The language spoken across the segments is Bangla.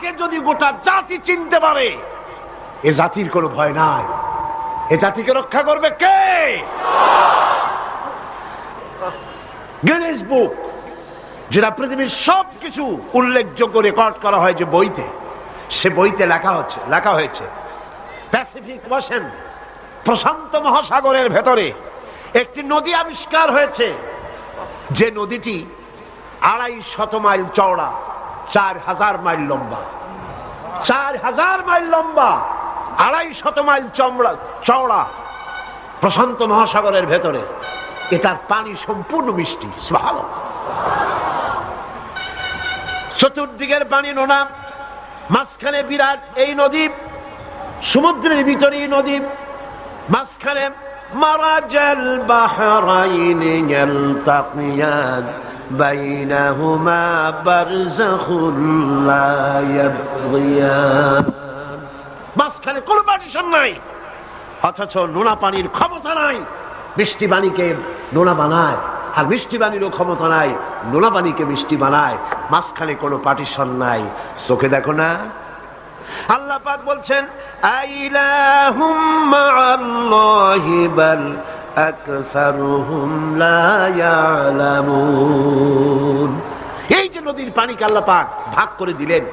আল্লাহকে যদি গোটা জাতি চিনতে পারে, এ জাতির কোনো ভয় নাই। এ জাতিকে রক্ষা করবে কে? গিনেস বুক, যেটা পৃথিবীর সবকিছু উল্লেখযোগ্য রেকর্ড করা হয় যে বইতে, সে বইতে লেখা হয়েছে প্যাসিফিক ওশেন, প্রশান্ত মহাসাগরের ভেতরে একটি নদী আবিষ্কার হয়েছে, যে নদীটি 250 মাইল চওড়া, 4000 মাইল লম্বা। 4000 মাইল লম্বা, 250 মাইল চওড়া, প্রশান্ত মহাসাগরের ভেতরে। এটার পানি সম্পূর্ণ মিষ্টি। সুবহানাল্লাহ। চতুর্দিকের পানি নোনা, মাঝখানে বিরাট এই নদী, সমুদ্রের ভিতরেই নদী, মাঝখানে মারাজাল বাহরাইনি ইয়ালতাকিয়ান বাইনাহুমা বারযাখুন লা ইয়াবগিয়ান। মাঝখানে কোনো পার্টিশন নাই, অথচ নোনা পানির ক্ষমতা নাই মিষ্টি পানিকে নোনা বানায়, আর মিষ্টি পানিরও ক্ষমতা নাই নোনা পানিকে মিষ্টি বানায়। মাঝখানে কোনো পার্টিশন নাই। চোখে দেখো না? আল্লাহ পাক বলছেন আইলাহুম মাআল্লাহি বাল আকসারুহুম লা ইয়ালামুন। এই যে নদীর পানিকে আল্লাহ পাক ভাগ করে দিলেন,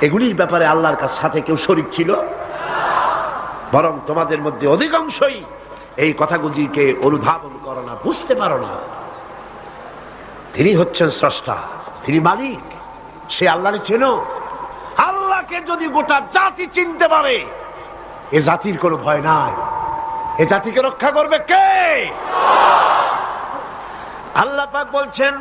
এগুলির ব্যাপারে আল্লাহর সাথে কেউ শরীক ছিল? বরং তোমাদের মধ্যে অধিকাংশই এই কথাগুলিকে অনুধাবন করো না, বুঝতে পারো না। তিনি হচ্ছেন স্রষ্টা, তিনি মালিক, সে আল্লাহর চেনো। আল্লাহকে যদি গোটা জাতি চিনতে পারে, এ জাতির কোনো ভয় নাই। এ জাতিকে রক্ষা করবে কে? আল্লাহ পাক বলছেন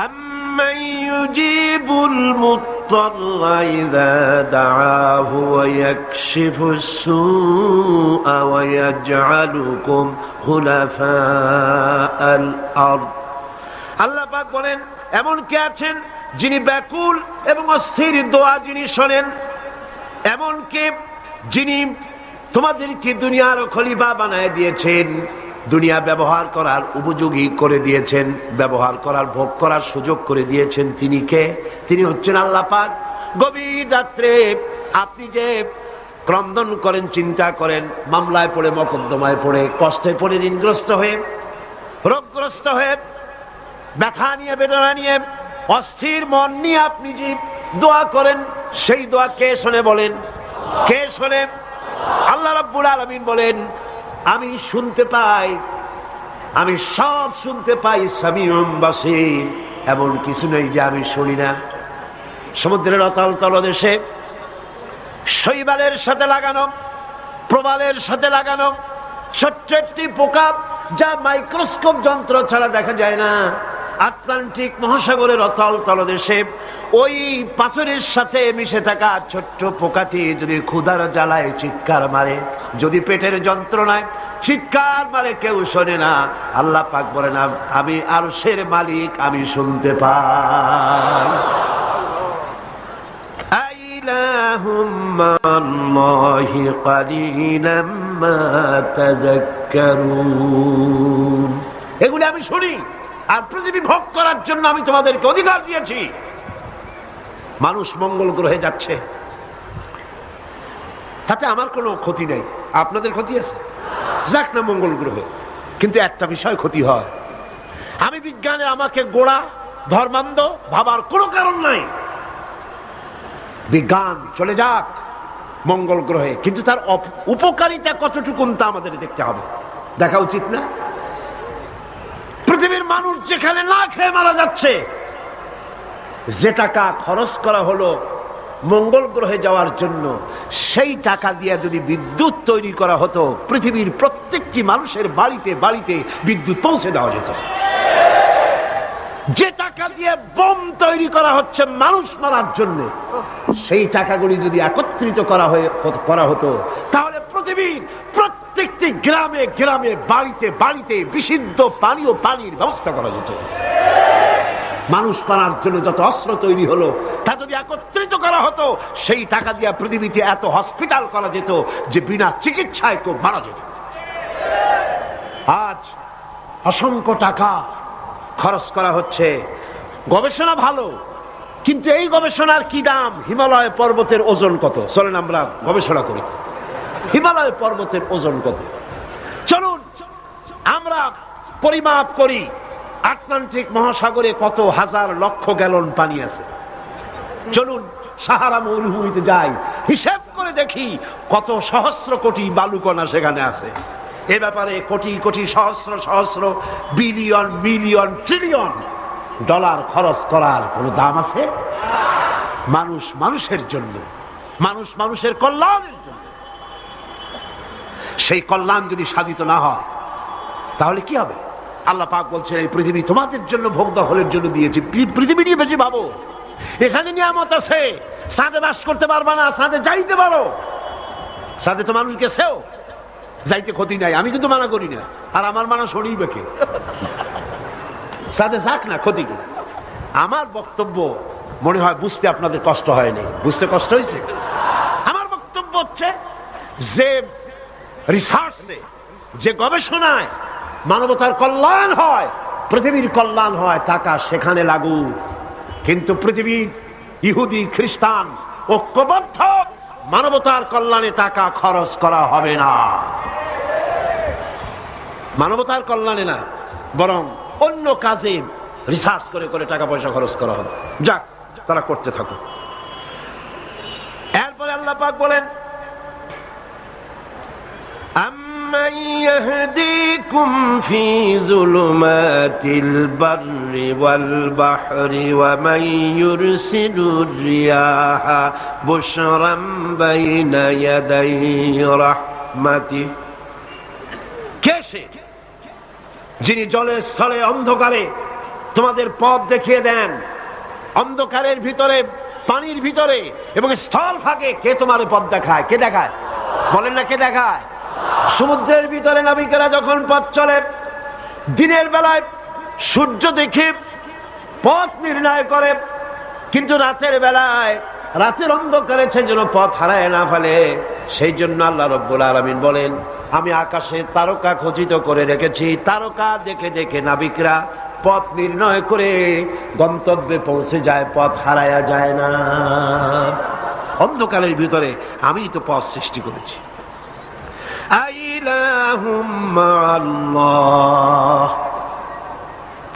আম্মান ইউজিবুল মুত্তাররা ইযা দাআহু ওয়া ইয়াকশিফুস সুআ ওয়া ইয়াজআলুকুম খুলাফাআল আরদ। আল্লাহ পাক বলেন এমন কে আছেন যিনি ব্যাকুল এবং অস্থির দোয়া যিনি শোনেন, এমন কে যিনি তোমাদেরকে দুনিয়ার খলিফা বানায় দিয়েছেন, দুনিয়া ব্যবহার করার উপযোগী করে দিয়েছেন, ব্যবহার করার ভোগ করার সুযোগ করে দিয়েছেন। তিনি কে? তিনি হচ্ছেন আল্লাহ পাক। গভীর রাত্রে আপনি যে ক্রন্দন করেন, চিন্তা করেন, মামলায় পড়ে, মকদ্দমায় পড়ে, কষ্টে পড়ে, ঋণগ্রস্ত হয়ে, রোগগ্রস্ত হয়ে, ব্যথা নিয়ে, বেদনা নিয়ে, অস্থির মন নিয়ে আপনি যে দোয়া করেন, সেই দোয়া কে শোনে বলেন? কে শোনে? আল্লাহ রাব্বুল আলামিন বলেন আমি শুনতে পাই, আমি সব শুনতে পাই। সামিউম বাসীর, এমন কিছু নেই যে আমি শুনি না। সমুদ্রের অতল তলদেশে শৈবালের সাথে লাগানো, প্রবালের সাথে লাগানো ছোট্ট একটি পোকা, যা মাইক্রোস্কোপ যন্ত্র ছাড়া দেখা যায় না, আটলান্টিক মহাসাগরের অতল তলদেশে ওই পাথরের সাথে মিশে থাকা ছোট্ট পোকাটি যদি ক্ষুধার জ্বালায় চিৎকার মারে, যদি পেটের যন্ত্রণায় চিৎকার মারে, কেউ শোনে না। আল্লাহ পাক বলেন আমি আরশের মালিক, আমি শুনতে পাই। আইলাহুম মাআল্লাহি কালিলাম মা তাযাক্কারুন। এগুলি আমি শুনি, আর পৃথিবী ভোগ করার জন্য আমি তোমাদেরকে অধিকার দিয়েছি। মানুষ মঙ্গল গ্রহে যাচ্ছে, তাতে আমার কোনো ক্ষতি নেই। আপনাদের ক্ষতি আছে? যাক না মঙ্গল গ্রহে, কিন্তু একটা বিষয় ক্ষতি হয়। আমি বিজ্ঞানে আমাকে গোড়া ধর্মান্ধ ভাবার কোনো কারণ নাই। বিজ্ঞান চলে যাক মঙ্গল গ্রহে, কিন্তু তার উপকারিতা কতটুকু তা আমাদের দেখতে হবে, দেখা উচিত না? পৃথিবীর মানুষ যেখানে না খেয়ে মারা যাচ্ছে, যে টাকা খরচ করা হলো মঙ্গল গ্রহে যাওয়ার জন্য, সেই টাকা দিয়ে যদি বিদ্যুৎ তৈরি করা হতো, পৃথিবীর প্রত্যেকটি মানুষের বাড়িতে বাড়িতে বিদ্যুৎ পৌঁছে দেওয়া যেত। যে টাকা দিয়ে বোম তৈরি করা হচ্ছে মানুষ মারার জন্য, সেই টাকাগুলি যদি একত্রিত করা হতো, তাহলে পৃথিবীর প্রত্যেকটি গ্রামে গ্রামে, বাড়িতে বাড়িতে বিশুদ্ধ পানি ও পানির ব্যবস্থা করা যেত। মানুষ মারার জন্য যত অস্ত্র তৈরি হলো, তা যদি একত্রিত করা হতো, সেই টাকা দিয়ে পৃথিবীতে এত হসপিটাল করা যেত যে বিনা চিকিৎসায় কেউ মারা যেত। আজ অসংখ্য টাকা খরচ করা হচ্ছে। গবেষণা ভালো, কিন্তু এই গবেষণার কি দাম? হিমালয় পর্বতের ওজন কত? চলেন আমরা গবেষণা করি, হিমালয় পর্বতের ওজন কত। চলুন আমরা পরিমাপ করি আটলান্টিক মহাসাগরে কত হাজার লক্ষ গ্যালন পানি আছে। চলুন সাহারা মরুভূমিতে যাই, হিসাব করে দেখি কত সহস্র কোটি বালুকণা সেখানে আছে। এ ব্যাপারে কোটি কোটি সহস্র সহস্র বিলিয়ন মিলিয়ন ট্রিলিয়ন ডলার খরচ করার কোনো দাম আছে? মানুষ মানুষের জন্য, মানুষ মানুষের কল্যাণের জন্য। সেই কল্যাণ যদি সাধিত না হয় তাহলে কি হবে? আল্লাহ পাক বলছেন এই পৃথিবী তোমাদের জন্য ভোগ দখলের জন্য দিয়েছি। পৃথিবী নিয়ে বেশি ভাবো, এখানে নিয়ামত আছে। সাথে বাস করতে পারবা না, সাথে যাইতে পারো, সাথে তো মানুষ গেছেও, যাইতে ক্ষতি নাই, আমি কিন্তু মানা করি না। আর আমার মানা শোনেই বেকে, সাথে যাক না, ক্ষতি কি? আমার বক্তব্য মনে হয় বুঝতে আপনাদের কষ্ট হয়নি। বুঝতে কষ্ট হয়েছে? আমার বক্তব্য হচ্ছে যে রিসার্চে, যে গবেষণায় মানবতার কল্যাণ হয়, পৃথিবীর কল্যাণ হয়, টাকা সেখানে লাগুক। কিন্তু পৃথিবীর ইহুদি খ্রিস্টান ঐক্যবদ্ধ মানবতার কল্যাণে টাকা খরচ করা হবে না। মানবতার কল্যাণে না, বরং অন্য কাজে রিসার্চ করে করে টাকা পয়সা খরচ করা হবে। যাক, তারা করতে থাকো। এরপরে আল্লাহ পাক বলেন أَمَّنْ يَهْدِيكُمْ فِي ظُلُمَاتِ الْبَرِّ وَالْبَحْرِ وَمَنْ يُرْسِلُ الرِّيَاحَ بُشْرًا بَيْنَ يَدَيْ رَحْمَتِهِ। কে সে যিনি জলে স্থলে অন্ধকারে তোমাদের পথ দেখিয়ে দেন? অন্ধকারের ভিতরে, পানির ভিতরে এবং স্থল ফাঁকে কে তোমার পথ দেখায়? কে দেখায়? বলেন না, কে দেখায়? সমুদ্রের ভিতরে নাবিকেরা যখন পথ চলে, দিনের বেলায় সূর্য দেখে পথ নির্ণয় করে, কিন্তু রাতের বেলায়, রাতের অন্ধকারে সে যেন পথ হারায় না ফেলে, সেই জন্য আল্লাহ রব্বুল আলামিন বলেন আমি আকাশে তারকা খচিত করে রেখেছি। তারকা দেখে দেখে নাবিকরা পথ নির্ণয় করে গন্তব্যে পৌঁছে যায়, পথ হারায়া যায় না। অন্ধকারের ভিতরে আমি তো পথ সৃষ্টি করেছি। আইলাহুম মাআল্লাহ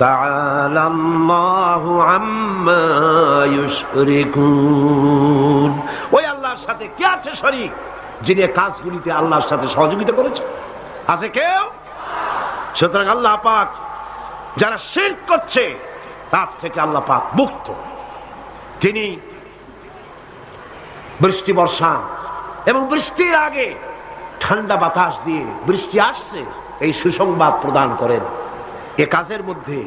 তাআলা আল্লাহু আম্মা ইউশরিকুন। ওই আল্লাহর সাথে কে আছে শরীক, যিনি কাজগুলিতে আল্লাহর সাথে সহযোগিতা করেছে? আছে কেউ? সুতরাং আল্লাহ পাক যারা শিরক করছে তার থেকে আল্লাহ পাক মুক্ত। তিনি বৃষ্টি বর্ষান এবং বৃষ্টির আগে ঠান্ডা বাতাস দিয়ে বৃষ্টি আসছে এই সুসংবাদ প্রদান করেন। এ কাজের মধ্যে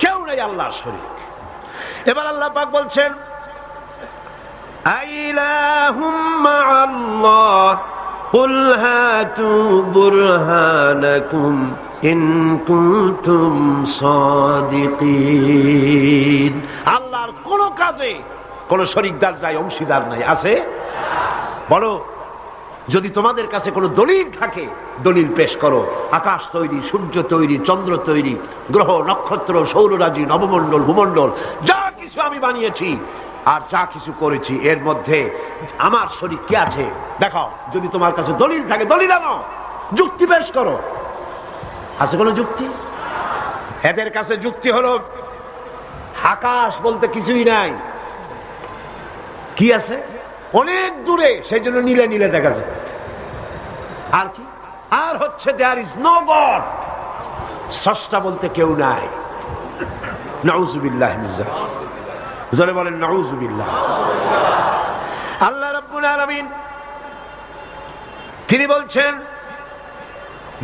কেউ নেই আল্লাহর শরীক। এবার আল্লাহ পাক বলছেন আইলাহুম মাআল্লাহ কুল হাতু বুরহানাকুম ইন কুনতুম সাদিকিন। আল্লাহর কোন কাজে কোন শরীকদার নাই, অংশীদার নাই। আছে? বলো, যদি তোমাদের কাছে কোনো দলিল থাকে দলিল পেশ করো। আকাশ তৈরি, সূর্য তৈরি, চন্দ্র তৈরি, গ্রহ নক্ষত্র, সৌররাজি, নবমণ্ডল, ভূমণ্ডল, যা কিছু আমি বানিয়েছি আর যা কিছু করেছি, এর মধ্যে আমার শরীক কে আছে দেখাও। যদি তোমার কাছে দলিল থাকে দলিল আনো, যুক্তি পেশ করো। আছে কোনো যুক্তি? এদের কাছে যুক্তি হলো আকাশ বলতে কিছুই নাই। কি আছে? অনেক দূরে, সেই জন্য নীলে নীলে দেখা যায়। আর কি? আর হচ্ছে দেয়ার ইজ নো গড, স্রষ্টা বলতে কেউ নাই। নাউযুবিল্লাহ মিন যালিক। জোরে বলেন নাউযুবিল্লাহ। আল্লাহ রাব্বুল আলামিন তিনি বলছেন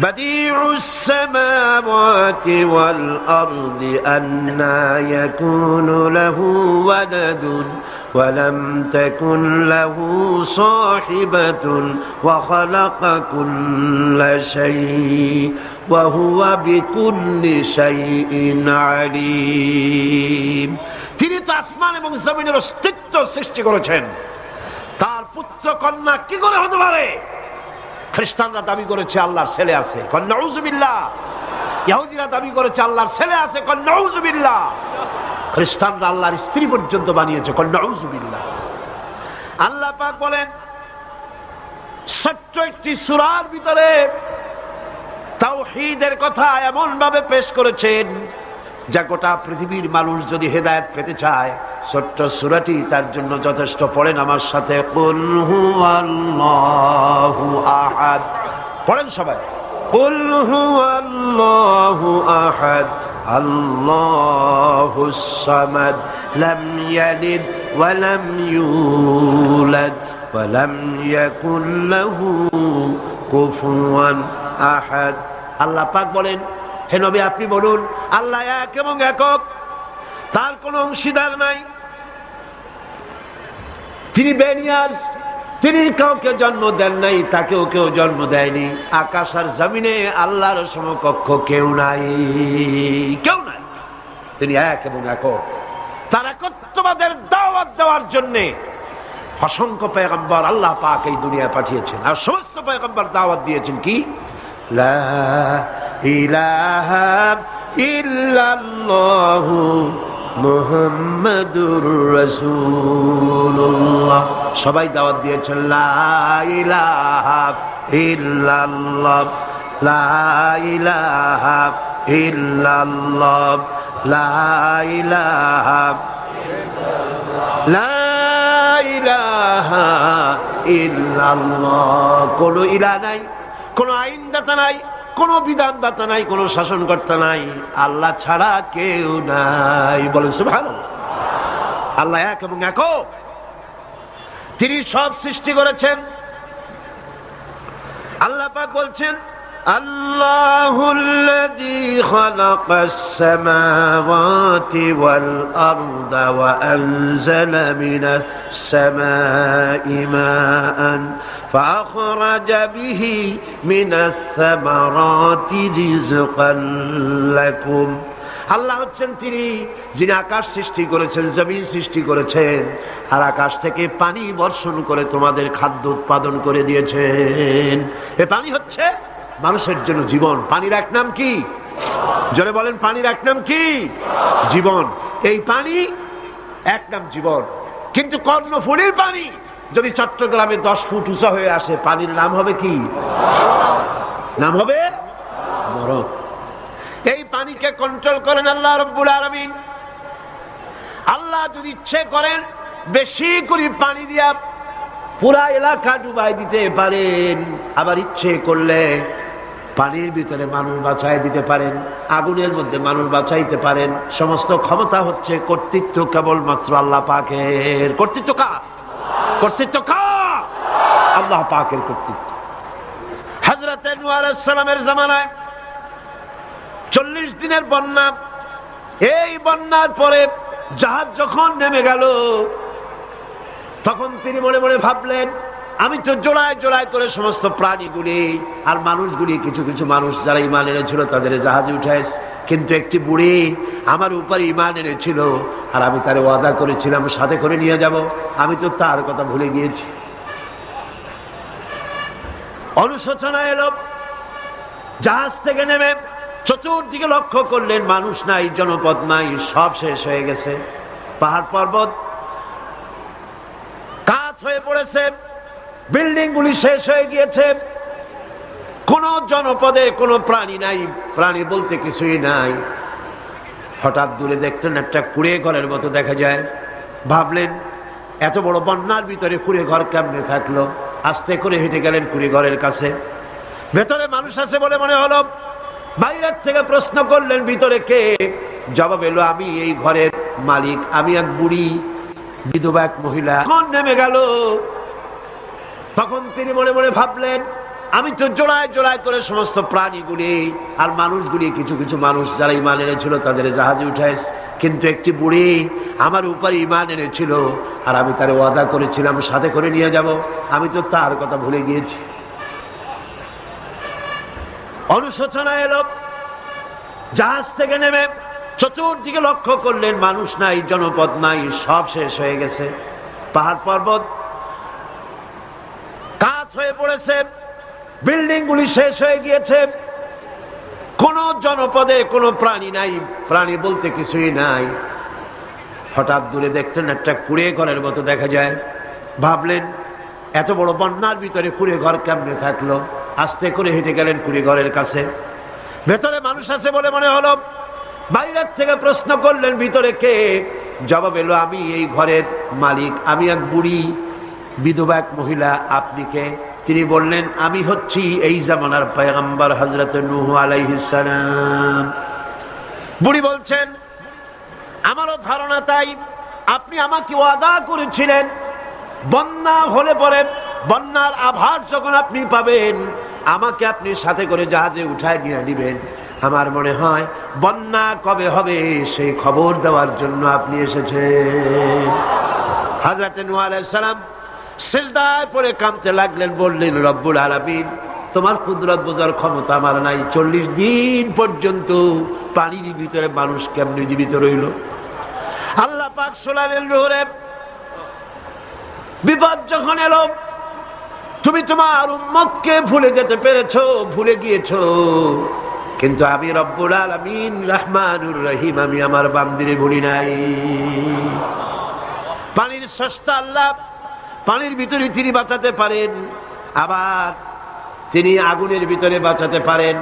বাদিউস সামাওয়াতি ওয়াল আরদি আন্না ইয়াকুনু লাহু ওয়ালাদুন ওয়ালাম তাকুন লাহু সাহিবাতুন ওয়া খালাকা কুল্লা শাই ওয়া হুয়া বিকুল্লি শাইইন আলীম। তিনি তো আসমান এবং জমিনের অস্তিত্ব সৃষ্টি করেছেন, তার পুত্র কন্যা কি করে হতে পারে? খ্রিস্টানরা দাবি করেছে আল্লাহর ছেলে আছে, কন নাউযুবিল্লাহ। ইহুদিরা দাবি করেছে আল্লাহর ছেলে আছে, কন নাউযুবিল্লাহ। খ্রিস্টানরা আল্লাহর স্ত্রী পর্যন্ত বানিয়েছে। নাউযুবিল্লাহ। আল্লাহ পাক বলেন ছোট্ট একটি সূরার ভিতরে তাওহীদের কথা এমন ভাবে পেশ করেছেন যা গোটা পৃথিবীর মানুষ যদি হেদায়েত পেতে চায় ছোট্ট সূরাটি তার জন্য যথেষ্ট। পড়েন আমার সাথে, কুল হুয়াল্লাহু আহাদ। পড়েন সবাই, কুল হুয়াল্লাহু আহাদ আল্লাহুস সামাদ লাম ইয়ালিদ ওয়া লাম ইউলাদ ওয়া লাম ইয়াকুল লাহু কুফুয়ান আহাদ। আল্লাহ পাক বলেন, হে নবী আপনি বলুন আল্লাহ এক এবং একক, তার কোনো অংশীদার নাই, তিনি বেনিয়াজ, তিনি কাউকে জন্ম দেন নাই, তাকেও কেউ জন্ম দেয়নি। আকাশ আর জমিনে আল্লাহর সমকক্ষ কেউ নাই, কেউ নাই। তিনি এক এবং একক। তার একত্ববাদের দাওয়াত দেওয়ার জন্য অসংখ্য পয়গম্বর আল্লাহ পাক এই দুনিয়ায় পাঠিয়েছেন। আর সমস্ত পয়গম্বর দাওয়াত দিয়েছেন কি, লা ইলাহা ইল্লাল্লাহু মুহাম্মাদুর রাসূলুল্লাহ। সবাই দাওয়াত দিয়েছেন লা ইলাহা ইল্লাল্লাহ, লা ইলাহা ইল্লাল্লাহ, লা ইলাহা লা ইলাহা ইল্লাল্লাহ। কোন ইলাহ নাই, কোন আইনদাতা নাই, কোন বিধানদাতা নাই, কোন শাসনকর্তা নাই, আল্লাহ ছাড়া কেউ নাই। বলেন সুবহানাল্লাহ। আল্লাহ এক এবং একক, তিনি সব সৃষ্টি করেছেন। আল্লাহ পাক বলছেন, আল্লাহুল্লাযী খালাকাস সামাওয়াতি ওয়াল আরদা ওয়া আনজালা মিনাস সামাই মাআন ফাআখরাজা বিহি মিনাস সামারাতি রিজকান লাকুম। আল্লাহ হচ্ছেন তিনি যিনি আকাশ সৃষ্টি করেছেন, জমিন সৃষ্টি করেছেন, আর আকাশ থেকে পানি বর্ষণ করে তোমাদের খাদ্য উৎপাদন করে দিয়েছেন। এ পানি হচ্ছে মানুষের জন্য জীবন। পানির এক নাম কি? জোরে বলেন, পানির এক নাম কি? জীবন। এই পানি এক নাম জীবন। কিন্তু কর্ণফুলীর পানি যদি চট্টগ্রামে 10 ফুট উঁচা হয়ে আসে, পানির নাম হবে কি? নাম হবে বরফ। এই পানিকে কন্ট্রোল করেন আল্লাহ রাব্বুল আলামিন। আল্লাহ যদি ইচ্ছে করেন বেশি করে পানি দিয়া পুরা এলাকা ডুবাই দিতে পারেন, আবার ইচ্ছে করলে পানির ভিতরে মানুষ বাঁচাই দিতে পারেন, আগুনের মধ্যে মানুষ বাঁচাইতে পারেন। সমস্ত ক্ষমতা হচ্ছে, কর্তৃত্ব কেবলমাত্র আল্লাহ পাকের। কর্তৃত্ব কার? কর্তৃত্ব কার? আল্লাহ পাকের কর্তৃত্ব। হযরত নূহ আলাইহিস সালামের জামানায় 40 দিনের বন্যা। এই বন্যার পরে জাহাজ যখন নেমে গেল, তখন তিনি মনে মনে ভাবলেন, আমি তো জোড়ায় জোড়ায় করে সমস্ত প্রাণীগুলি আর মানুষগুলি, কিছু কিছু মানুষ যারা ঈমান এনেছিল তাদের জাহাজে উঠাইস, কিন্তু একটি বুড়ি আমার উপর ঈমান এনেছিল আর আমি তার ওয়াদা করেছিলাম সাথে করে নিয়ে যাব, আমি তো তার কথা ভুলে গিয়েছি। অনুশোচনা এলো। জাহাজ থেকে নেমে চতুর্দিকে লক্ষ্য করলেন, মানুষ নাই, জনপদ নাই, সব শেষ হয়ে গেছে। পাহাড় পর্বত কাজ হয়ে পড়েছে, বিল্ডিং গুলি শেষ হয়ে গিয়েছে, কোন জনপদে কোনো প্রাণী নাই, প্রাণী বলতে কিছুই নাই। হঠাৎ দূরে দেখলেন একটা কুড়ে ঘরের মতো দেখা যায়। ভাবলেন এত বড় বন্যার ভিতরে কুড়ে ঘর কেমনে থাকলো। আস্তে করে হেঁটে গেলেন কুড়ে ঘরের কাছে। ভেতরে মানুষ আছে বলে মনে হলো। বাইরের থেকে প্রশ্ন করলেন, ভিতরে কে? জবাব এলো, আমি এই ঘরের মালিক, আমি এক বুড়ি বিধবা এক মহিলা। তখন নেমে গেল। তখন তিনি মনে মনে ভাবলেন, আমি তো জোড়ায় জোড়ায় করে সমস্ত প্রাণীগুলি আর মানুষগুলি, কিছু কিছু মানুষ যারা ঈমান এনেছিল তাদের জাহাজে উঠাইস, কিন্তু একটি বুড়ি আমার উপর ঈমান এনেছিল আর আমি তার ওয়াদা করেছিলাম সাথে করে নিয়ে যাব, আমি তো তার কথা ভুলে গিয়েছি। অনুশোচনা এলো। জাহাজ থেকে নেমে চতুর্দিকে লক্ষ্য করলেন, মানুষ নাই, জনপদ নাই, সব শেষ হয়ে গেছে। পাহাড় পর্বত কাজ হয়ে পড়েছে, বিল্ডিং গুলি শেষ হয়ে গিয়েছে, কোন জনপদে কোনো প্রাণী নাই, প্রাণী বলতে কিছুই নাই। হঠাৎ দূরে দেখলেন একটা কুঁড়ে ঘরের মতো দেখা যায়। ভাবলেন এত বড় বন্যার ভিতরে কুঁড়ে ঘর কেমনে থাকলো। আস্তে করে হেঁটে গেলেন কুঁড়ে ঘরের কাছে। ভেতরে মানুষ আছে বলে মনে হলো। বাইরের থেকে প্রশ্ন করলেন ভিতরে কে? জবাব এলো আমি এই ঘরের মালিক, আমি এক বুড়ি বিধবা এক মহিলা। আপনি কে? তিনি বললেন আমি হচ্ছি এই জামানার পয়গম্বর হযরত নূহ আলাইহিস সালাম। বুড়ি বলছেন আমারও ধারণা তাই। আপনি আমাকে ওয়াদা করেছিলেন বন্যা হলে পরে বন্যার আভাস যখন আপনি পাবেন আমাকে আপনি সাথে করে জাহাজে উঠায় নিয়ে দিবেন। আমার মনে হয় বন্যা কবে হবে সেই খবর দেওয়ার জন্য আপনি এসেছেন। হযরত নূহ আলাইহিস সালাম সিজদায় পড়ে কাঁদতে লাগলেন, বললেন রব্বুল আলামিন তোমার কুদরত বোঝার ক্ষমতা আমার নাই। 40 দিন পর্যন্ত পানির ভিতরে মানুষ কেমনে জীবিত রইল? আল্লাহ পাক শোনালেন নূরে বিপদ যখন এলো তুমি তোমার উম্মতকে ভুলে যেতে পেরেছো, ভুলে গিয়েছো, কিন্তু আমি রব্বুল আলামিন রহমানুর রহিম, আমি আমার বান্দিরে ভুলি নাই। পানির স্রষ্টা আল্লাহ, পানির ভিতরে তিনি বাঁচাতে পারেন, আবার তিনি আগুনের ভিতরে বাঁচাতে পারেন,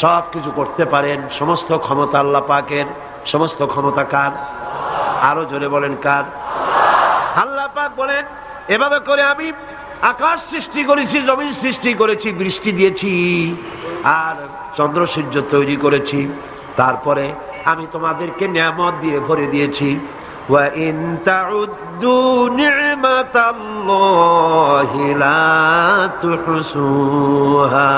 সব কিছু করতে পারেন। সমস্ত ক্ষমতা আল্লাহ পাকের। সমস্ত ক্ষমতা কার? আরো জোরে বলেন কার? আল্লাহ পাক বলেন এভাবে করে আমি আকাশ সৃষ্টি করেছি, জমিন সৃষ্টি করেছি, বৃষ্টি দিয়েছি আর চন্দ্র সূর্য তৈরি করেছি। তারপরে আমি তোমাদেরকে নিয়ামত দিয়ে ভরে দিয়েছি। ওয়া ইন তাউদ্দু নি'মাতাল্লাহি লা তুহসুহা।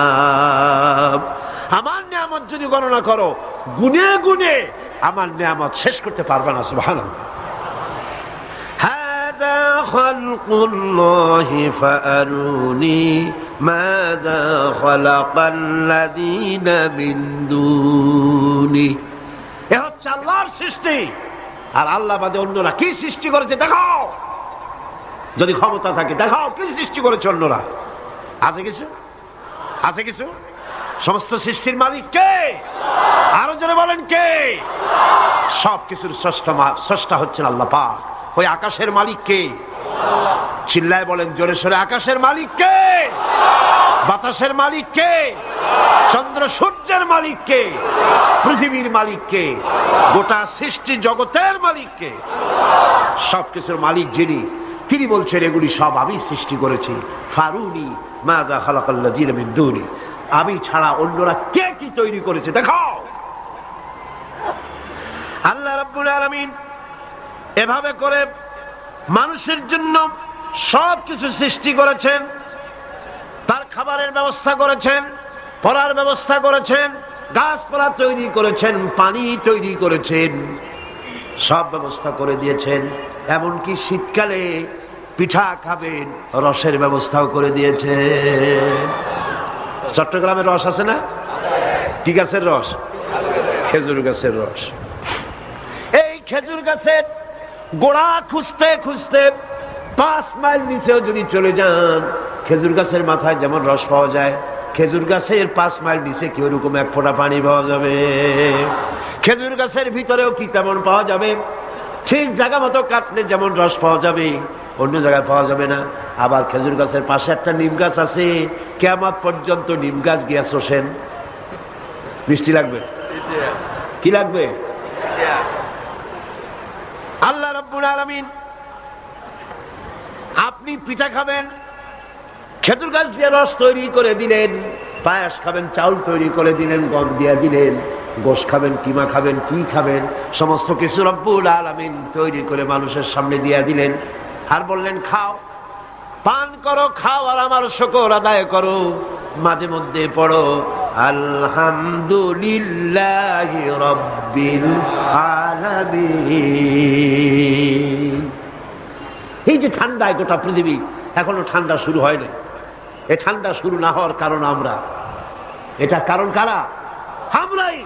আমার নিয়ামত যদি গণনা করো গুনে গুনে আমার নিয়ামত শেষ করতে পারবে না। সুবহানাল্লাহ। হাদা খালকুল্লাহি ফাআরুনি মাযা খালাকাল্লাযীনা মিন দুনি। এ হচ্ছে আল্লাহর সৃষ্টি, আর আল্লাহ বাদে অন্যরা কি সৃষ্টি করেছে দেখাও। যদি ক্ষমতা থাকে দেখাও কি সৃষ্টি করেছে অন্যরা। আছে কিছু? আছে কিছু? সমস্ত সৃষ্টির মালিক কে? আরো জোরে বলেন কে? সব কিছুর স্রষ্টা হচ্ছেন আল্লাহ পাক। ওই আকাশের মালিক কে? চিল্লায় বলেন জোরে সোরে, আকাশের মালিক কে? বাতাসের মালিক কে? চন্দ্র সূর্যের মালিক কে? পৃথিবীর মালিক কে? গোটা সৃষ্টি জগতের মালিক কে? সবকিছুর মালিক যিনি, তিনি বলছেন এগুলি সব আমি সৃষ্টি করেছি। ফারুনি মাযা খালাকাল্লাযীনা মিন দুনি। আমি ছাড়া অন্যরা কে কি তৈরি করেছে দেখাও। আল্লাহ রাব্বুল আলামিন এভাবে করে মানুষের জন্য সব কিছু সৃষ্টি করেছেন। তার খাবারের ব্যবস্থা করেছেন, পড়ার ব্যবস্থা করেছেন, গাছপালা তৈরি করেছেন, পানি তৈরি করেছেন, সব ব্যবস্থা করে দিয়েছেন। এমনকি শীতকালে পিঠা খাবেন রসের ব্যবস্থাও করে দিয়েছেন। চট্টগ্রামের রস আছে না? কি গাছের রস? খেজুর গাছের রস। এই খেজুর গাছের গোড়া খুঁজতে খুঁজতে 5 মাইল নিচেও যদি চলে যান, খেজুর গাছের মাথায় যেমন রস পাওয়া যায়, খেজুর গাছের 5 মাইল নিচে কি ওরকম এক ফোঁটা পানি পাওয়া যাবে? খেজুর গাছের ভিতরেও কি তেমন পাওয়া যাবে? ঠিক জায়গা মতো কাটলে যেমন রস পাওয়া যাবে, অন্য জায়গায় পাওয়া যাবে না। আবার খেজুর গাছের পাশে একটা নিম গাছ আছে, কিয়ামত পর্যন্ত নিম গাছ গিয়া শোষেন। বৃষ্টি লাগবে? কি লাগবে? আল্লাহ রাব্বুল আলামিন আপনি পিঠা খাবেন, খেজুর গাছ দিয়ে রস তৈরি করে দিলেন। পায়েস খাবেন, চাউল তৈরি করে দিলেন, গম দিয়ে দিলেন। গোশ খাবেন, কিমা খাবেন, কি খাবেন, সমস্ত কিছু রব্বুল আলামিন তৈরি করে মানুষের সামনে দিয়ে দিলেন। আর বললেন খাও, পান করো, খাও আর আমার শুকর আদায় করো। মাঝে মধ্যে পড়ো আলহামদুলিল্লাহি রাব্বিল আলামিন। এই যে ঠান্ডায় গোটা পৃথিবী, এখনো ঠান্ডা শুরু হয়নি। এই ঠান্ডা শুরু না হওয়ার কারণ আমরা। এটা কারণ কারা? আমরাই।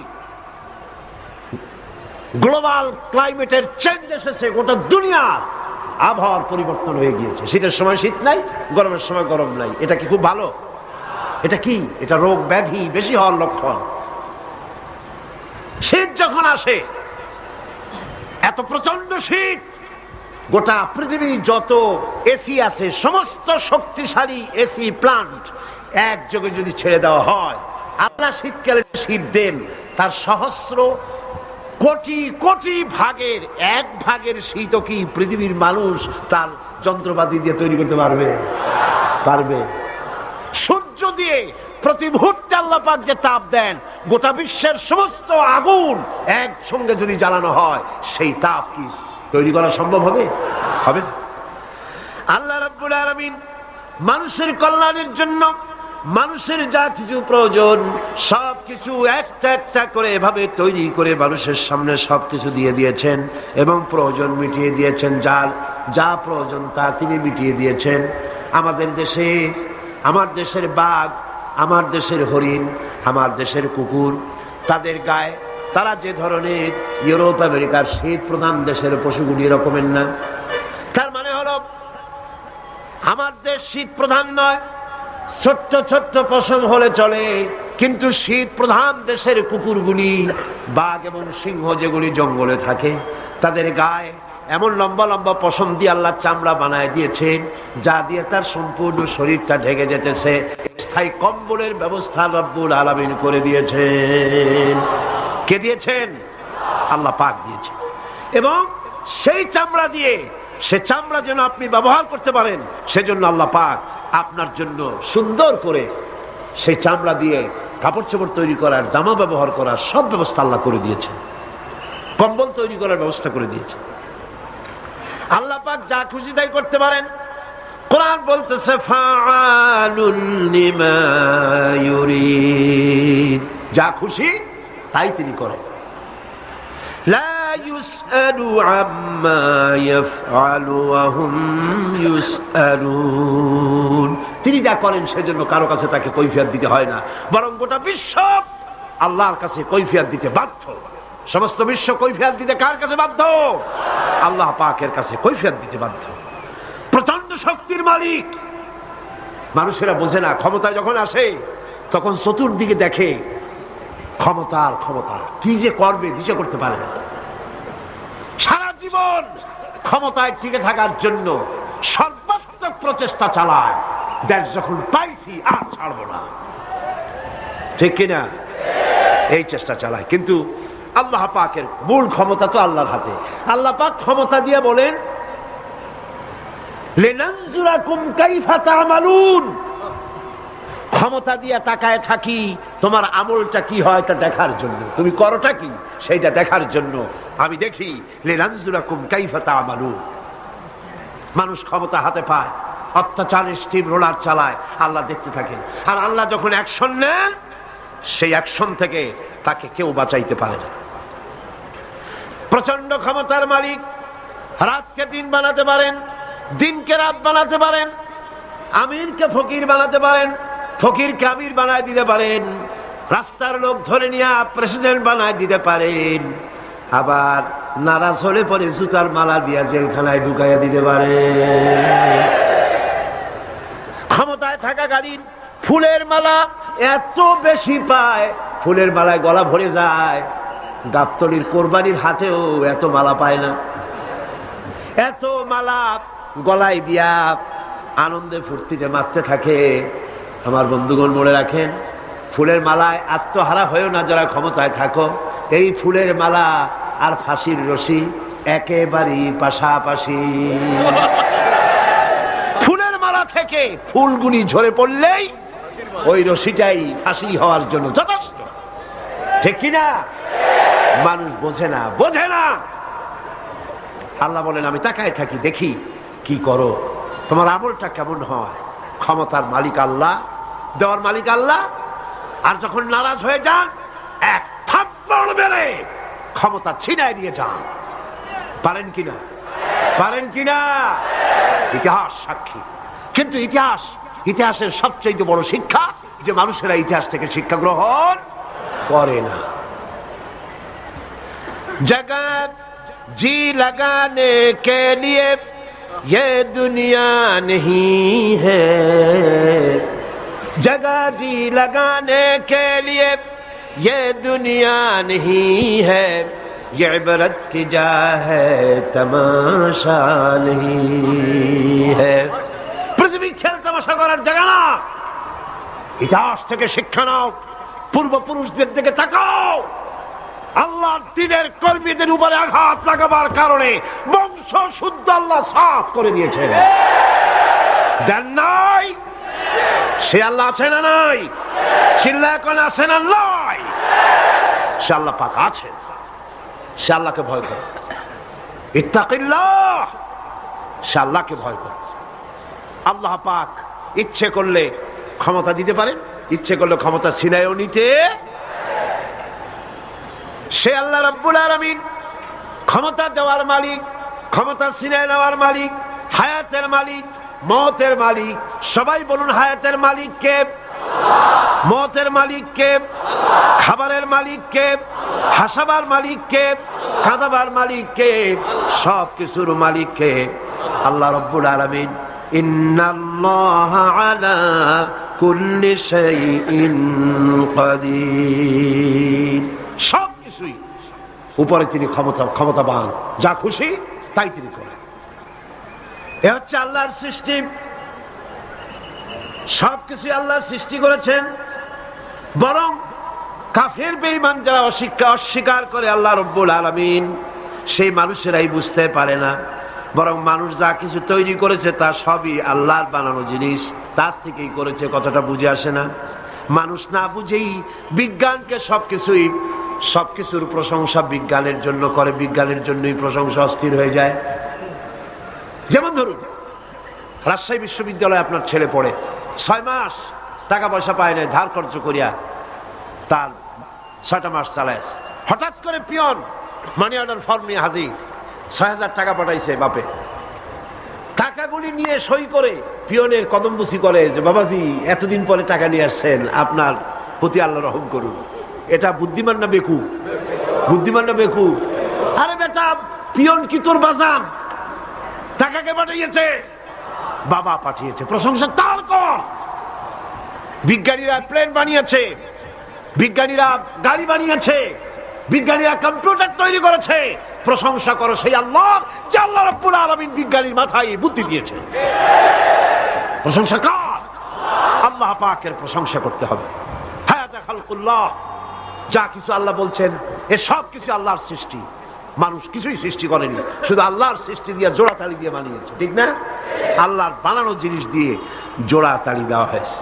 গ্লোবাল ক্লাইমেটের চেঞ্জ এসেছে, গোটা দুনিয়া আবহাওয়ার পরিবর্তন হয়ে গিয়েছে। শীতের সময় শীত নাই, গরমের সময় গরম নাই। এটা কি খুব ভালো? এটা কি? এটা রোগ ব্যাধি বেশি হওয়ার লক্ষণ। শীত যখন আসে এত প্রচন্ড শীত, গোটা পৃথিবী যত এসি আছে সমস্ত শক্তিশালী এসি প্লান্ট একযোগে যদি ছেড়ে দেওয়া হয়, আল্লাহ শীতকালে শীত দেন তার সহস্র কোটি কোটি ভাগের এক ভাগের শীতও কি পৃথিবীর মানুষ তার যন্ত্রপাতি দিয়ে তৈরি করতে পারবে? পারবে? সূর্য দিয়ে প্রতি মুহূর্তে আল্লাহ পাক যে তাপ দেন, গোটা বিশ্বের সমস্ত আগুন একসঙ্গে যদি জ্বালানো হয়, সেই তাপ কি তৈরি করা সম্ভব হবে? হবে না। আল্লাহ রাব্বুল আলামিন মানুষের কল্যাণের জন্য মানুষের যা কিছু প্রয়োজন সবকিছু একটা একটা করে এভাবে তৈরি করে মানুষের সামনে সবকিছু দিয়ে দিয়েছেন এবং প্রয়োজন মিটিয়ে দিয়েছেন। যার যা প্রয়োজন তা তিনি মিটিয়ে দিয়েছেন। আমাদের দেশে, আমার দেশের বাঘ, আমার দেশের হরিণ, আমার দেশের কুকুর, তাদের গায়ে তারা যে ধরনের ইউরোপ আমেরিকার শীত প্রধান দেশের পশুগুলি এরকমের না। তার মানে হলো আমার দেশ শীত প্রধান নয়, ছোট্ট ছোট্ট পশম হলে চলে, কিন্তু শীত প্রধান দেশের কুকুরগুলি, বাঘ এবং সিংহ যেগুলি জঙ্গলে থাকে, তাদের গায়ে এমন লম্বা লম্বা পশম দিয়ে আল্লাহ চামড়া বানায় দিয়েছেন, যা দিয়ে তার সম্পূর্ণ শরীরটা ঢেকে যেতেছে। স্থায়ী কম্বলের ব্যবস্থা রব্বুল আলামিন করে দিয়েছেন। কে দিয়েছেন? আল্লাহ পাক দিয়েছেন। এবং সেই চামড়া দিয়ে, সে চামড়া যেন আপনি ব্যবহার করতে পারেন, সেজন্য আল্লাহ পাক আপনার জন্য সুন্দর করে সেই চামড়া দিয়ে কাপড় চোপড় তৈরি করার, জামা ব্যবহার করার সব ব্যবস্থা আল্লাহ করে দিয়েছেন। কম্বল তৈরি করার ব্যবস্থা করে দিয়েছেন। আল্লাহ পাক যা খুশি তাই করতে পারেন। কোরআন বলতেছে ফাআলুল লিমা ইউরিদ, যা খুশি তাই তিনি করেন। লা ইউসআলু আম্মা ইয়াফআলু ওয়া হুম ইউসআলুন, তিনি যা করেন সেজন্য কারো কাছে তাকে কৈফিয়ত দিতে হয় না, বরং গোটা বিশ্ব আল্লাহর কাছে কৈফিয়ত দিতে বাধ্য। সমস্ত বিশ্ব কৈফিয়ত দিতে কার কাছে বাধ্য? আল্লাহ পাকের কাছে কৈফিয়ত দিতে বাধ্য। প্রচন্ড শক্তির মালিক। মানুষেরা বোঝে না, ক্ষমতায় যখন আসে তখন চতুর্দিকে দেখে ক্ষমতার ক্ষমতা, কি যে করবে দিশা করতে পারে না। সারা জীবন ক্ষমতায় টিকে থাকার জন্য সর্বাত্মক প্রচেষ্টা চালায়, দেশ যখন পাইছি আর ছাড়বো না, ঠিক কিনা? এই চেষ্টা চালায়। কিন্তু আল্লাহ পাকের মূল ক্ষমতা তো আল্লাহর হাতে। আল্লাহ পাক ক্ষমতা দিয়ে বলেন লিনানজুরাকুম কাইফা তা'মালুন, ক্ষমতা দিয়ে তাকায় থাকি তোমার আমলটা কি হয় তা দেখার জন্য, তুমি করোটা কি সেইটা দেখার জন্য আমি দেখি। লিনানজুরাকুম কাইফা তা'মালুন। মানুষ ক্ষমতা হাতে পায়, অত্যাচারের স্টিম রোলার চালায়, আল্লাহ দেখতে থাকেন। আর আল্লাহ যখন অ্যাকশন নেন, সেই অ্যাকশন থেকে তাকে কেউ বাঁচাইতে পারে না। প্রচন্ড ক্ষমতার মালিক। রাতকে দিন বানাতে পারেন, দিনকে রাত বানাতে পারেন, আমিরকে ফকির বানাতে পারেন, ফকিরকে আমির বানায় দিতে পারেন, রাস্তার লোক ধরে নিয়ে প্রেসিডেন্ট বানায় দিতে পারেন, আবার নারাজ হলে পরে জুতার মালা দিয়া জেলখানায় ঢুকাইয়া দিতে পারেন। ক্ষমতায় থাকাকালীন ফুলের মালা এত বেশি পায়, ফুলের মালায় গলা ভরে যায়। গাবতলির কোরবানির হাতেও এত মালা পায় না। এত মালা গলায় দিয়া আনন্দে ফুর্তিতে মারতে থাকে। আমার বন্ধুগণ মনে রাখেন, ফুলের মালায় আত্মহারা হয়েও না যারা ক্ষমতায় থাকো। এই ফুলের মালা আর ফাঁসির রশি একেবারেই পাশাপাশি। ফুলের মালা থেকে ফুলগুলি ঝরে পড়লেই ওই রশিটাই ফাঁসি হওয়ার জন্য যথেষ্ট, ঠিক কিনা? মানুষ বোঝে না, বোঝে না। আল্লাহ বলেন আমি তাকায় থাকি, দেখি কি করো, তোমার আমলটা কেমন হয়। ক্ষমতার মালিক আল্লাহ, দেওয়ার মালিক আল্লাহ। আর যখন নারাজ হয়ে যান, এক থাপ্পড় মেরে ক্ষমতা ছিনায় নিয়ে যান। পারেন কিনা? পারেন কিনা? ইতিহাস সাক্ষী। কিন্তু ইতিহাসের সবচেয়ে বড় শিক্ষা যে মানুষেরা ইতিহাস থেকে শিক্ষা গ্রহণ করে না। जगत जी लगाने के लिए ये दुनिया नहीं है, जगह जी लगाने के लिए ये दुनिया नहीं है, ये इबरत की जा है तमाशा नहीं है। পৃথিবী খেল তামাশা করার জায়গা না। ইতিহাস থেকে শিক্ষা নাও, পূর্বপুরুষদের দিকে তাকাও। আল্লাহর দ্বীনের কর্মীদের উপরে আঘাত লাগাবার কারণে বংশ শুদ্ধ আল্লাহ সাফ করে দিয়েছেন। দেন নাই? সে আল্লাহ আছে না নাই? চিল্লায় কোন আছে না নাই? সে আল্লাহ পাক আছে। সে আল্লাহকে ভয় করে। ইত্তাকিল্লাহ, সে আল্লাহকে ভয় করে। আল্লাহ পাক ইচ্ছে করলে ক্ষমতা দিতে পারে, ইচ্ছে করলে ক্ষমতা ছিনায়ও নিতে। সে আল্লাহ রাব্বুল আলামিন ক্ষমতা দেওয়ার মালিক, ক্ষমতা ছিনায় নেওয়ার মালিক, হায়াতের মালিক, মওতের মালিক। সবাই বলুন, হায়াতের মালিক কে? মওতের মালিক কে? খাবারের মালিক কে? হাসাবার মালিক কে? কাঁদাবার মালিক কে? সব কিছুর মালিক কে? আল্লাহ রাব্বুল আলামিন। ইন্নাল্লাহা আলা কুল্লি শাইইন কাদির। সব কিছুই উপরে তিনি ক্ষমতাবান, যা খুশি তাই তিনি করেন। এ হচ্ছে আল্লাহর সৃষ্টি। সবকিছু আল্লাহ সৃষ্টি করেছেন। বরং কাফের বেঈমান যারা অস্বীকার করে আল্লাহ রাব্বুল আলামিন, সেই মানুষেরাই বুঝতে পারে না। বরং মানুষ যা কিছু তৈরি করেছে তা সবই আল্লাহর বানানো জিনিস, তার থেকেই করেছে। কতটা বুঝে আসে না? মানুষ না বুঝেই বিজ্ঞানকে সবকিছুর প্রশংসা বিজ্ঞানের জন্য করে, বিজ্ঞানের জন্যই প্রশংসা অস্থির হয়ে যায়। যেমন ধরুন, রাজশাহী বিশ্ববিদ্যালয়ে আপনার ছেলে পড়ে, 6 মাস টাকা পয়সা পায় না, ধার খরচ করিয়া তার 6টা মাস চালায়। হঠাৎ করে পিয়ন মানি অর্ডার ফর্ম নিয়ে হাজির, 6,000 টাকা পাঠাইছে বাপে। টাকাগুলি নিয়ে সই করে পিয়নের কদমবুসি করে যে, বাবাজি এতদিন পরে টাকা নিয়ে আসছেন, আপনার প্রতি আল্লাহ রহম করুন। এটা বুদ্ধিমান না বেকুব? বুদ্ধিমান না বেকুব? আরে বেটা, পিয়ন কি তোর বাজান? টাকাকে পাঠিয়েছে? বাবা পাঠিয়েছে, প্রশংসা তার কর। বিজ্ঞানীরা প্লেন বানিয়েছে, বিজ্ঞানীরা গাড়ি বানিয়েছে, বিজ্ঞানীরা কম্পিউটার তৈরি করেছে, প্রশংসা করো সেই আল্লাহ যে আল্লাহ রাব্বুল আলামিন বিজ্ঞানীর মাথায় বুদ্ধি দিয়েছে। প্রশংসা কার? আল্লাহ পাকের প্রশংসা করতে হবে। হায়াতা খালকুল্লাহ, যা কিছু আল্লাহ বলছেন এ সব কিছু আল্লাহর সৃষ্টি। মানুষ কিছুই সৃষ্টি করেনি, শুধু আল্লাহর সৃষ্টি দিয়ে জোড়াতালি দিয়ে বানিয়েছে। ঠিক না? আল্লাহর বানানো জিনিস দিয়ে জোড়াতালি দেওয়া হয়েছে।